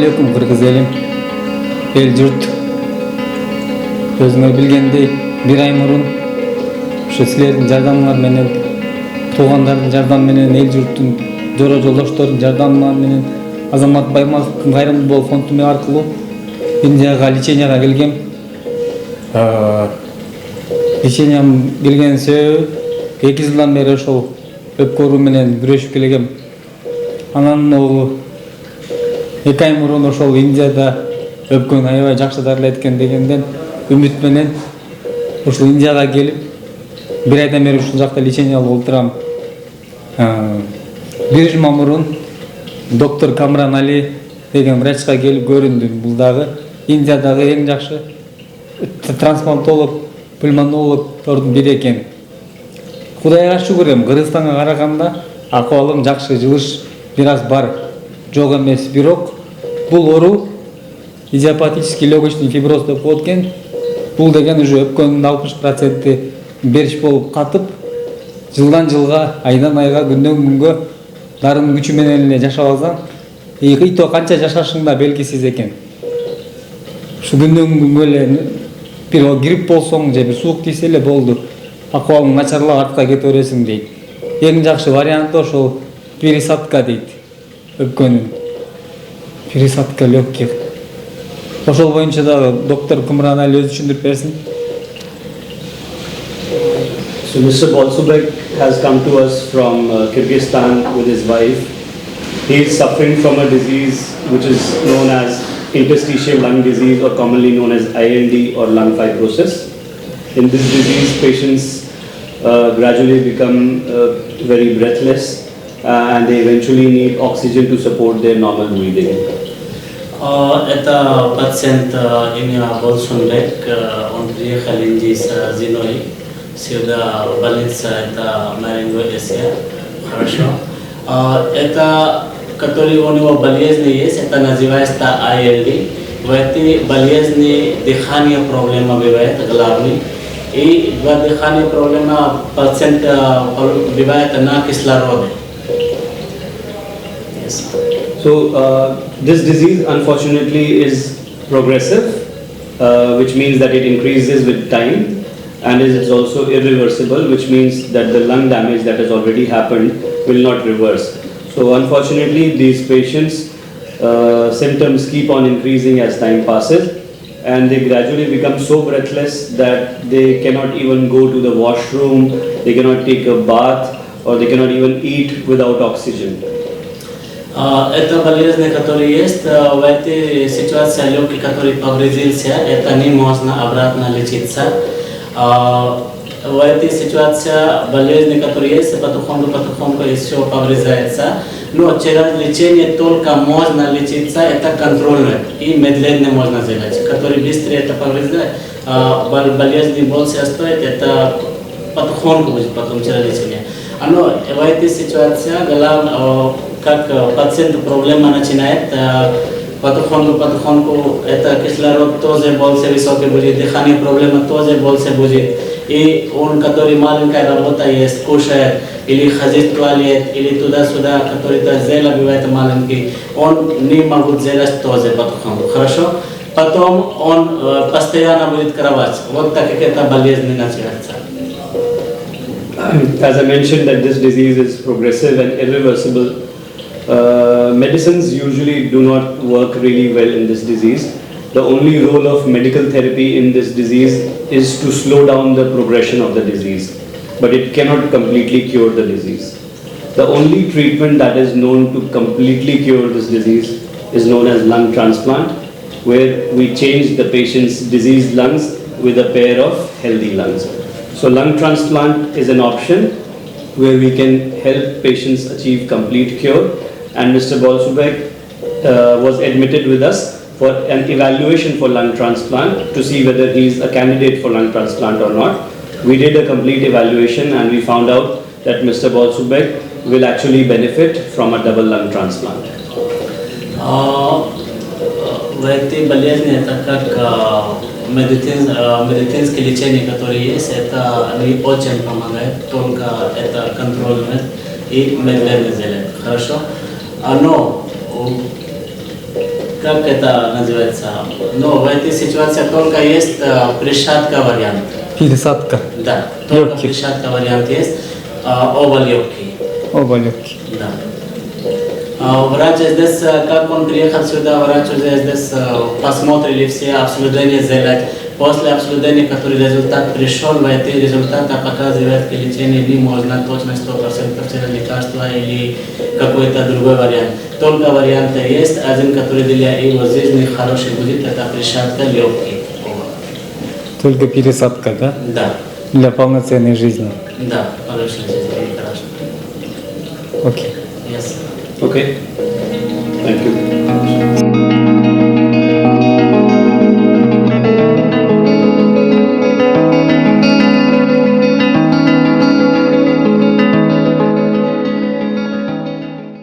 алейкум кыргыз элим, эл журт. Өзүңөр билгендей, бир ай мурун ушу силердин жардамыңар менен, туугандардын жардамы менен, эл журттун жора жолдоштордун жардамы менен Азамат Баймазовдун Кайрымдуу фонду аркылуу Индияга леченияга келгем. Лечениям келген себеби 2 жылдан бери ошол өпкөрүү менен күрөшүп келгем. Анан 2 ай мурун ошол Индияда өпкөнү аябай жакшы дарылайт экен дегенден үмүт менен ушул Индияга келип, бир айдан бери ушул жакта лечение алып отурам. Бир жума мурун доктор Камран Али деген врачка келип көрүндүм. Бул дагы Индиядагы эң жакшы трансплантолог, пульмонологдордун бири экен. Кудайга шүгүр эми, Кыргызстанга караганда акыбалым жакшы, жылыш бир аз бар. Жок эмес, бирок бул оору идиопатический легочный фиброз деп коет экен. Бул деген уже өпкөнүн 60% бериш болуп катып, жылдан жылга, айдан айга, күндөн күнгө дарынын күчү менен эле жашап алсаң, ито канча жашашың да белгисиз экен. Ушу күндөн күнгө эле бир грипп болсоң же бир суук тийсе эле болду. Акыбалың начарлап артка кете бересиң дейт. Эң жакшы варианты ошол пересадка дейт. Өпкөнүн пересадка легких. Ошол боюнча дагы доктор Камран Али өзү түшүндүрүп берсин. So Mr. Bolsunbek has come to us from Kyrgyzstan with his wife. He is suffering from a disease which is known as interstitial lung disease, or commonly known as ILD or lung fibrosis. In this disease, patients gradually become very breathless and they eventually need oxygen to support their normal breathing. Это пациент имя Болсунбек, он приехал из Индии с женой. Сюда больница, это Марингоэсия, хорошо. Это, который у него болезни есть, это называется ILD. В этой болезни дыхание проблема бывает, главный. И в дыхании проблема пациент бывает на кислороде. Yes. So this disease unfortunately is progressive, which means that it increases with time. And it is also irreversible, which means that the lung damage that has already happened will not reverse. So unfortunately, these patients' symptoms keep on increasing as time passes, and they gradually become so breathless that they cannot even go to the washroom, they cannot take a bath, or they cannot even eat without oxygen. Это болезнь, которая есть в этой ситуации, легкий, который повредился, это не можно обратно лечиться. В этой ситуации болезни, которые есть, потихоньку еще повреждается. Но через лечение только можно лечиться, это контрольное и медленно можно сделать. Который быстрее это повреждает, болезни больше стоит, это потихоньку будет потом через лечение. Но в этой ситуации, как пациент проблема начинает, потихоньку это кислород тоже больше высокий будет, дыхание проблема тоже больше будет. И он, который маленькая работа есть, кушает, или ходит в туалет, или туда-сюда, который-то зело бывает маленький, он не может сделать тоже потихоньку, хорошо? Потом он постоянно будет кровать. Вот так как эта болезнь начинается. As I mentioned that this disease is progressive and irreversible, medicines usually do not work really well in this disease. The only role of medical therapy in this disease is to slow down the progression of the disease, but it cannot completely cure the disease. The only treatment that is known to completely cure this disease is known as lung transplant, where we change the patient's diseased lungs with a pair of healthy lungs. So lung transplant is an option where we can help patients achieve complete cure. And Mr. Bolsubek was admitted with us for an evaluation for lung transplant to see whether he is a candidate for lung transplant or not. We did a complete evaluation and we found out that Mr. Bolsubek will actually benefit from a double lung transplant. В этой болезни это как медицинское лечение, которое есть, это не очень помогает, только это контрольное и медленно делает. Хорошо? Но как это называется? Но в этой ситуации только есть присадка вариант. Пересадка. Да, только Легких. присадка вариант есть, оба легкие. Оба легкие. Да. Врач здесь, как он приехал сюда, врач уже здесь посмотрели все обследования сделать. После обследования, который результат пришел, в эти результаты показывает, что лечение не можно точно 100% лекарства или какой-то другой вариант. Только варианты есть, один, который для его жизни хороший будет, это присадка легких. Только пересадка, да? Да. Для полноценной жизни. Да, хорошая жизнь, хорошо. Окей. Yes. Okay. Thank you.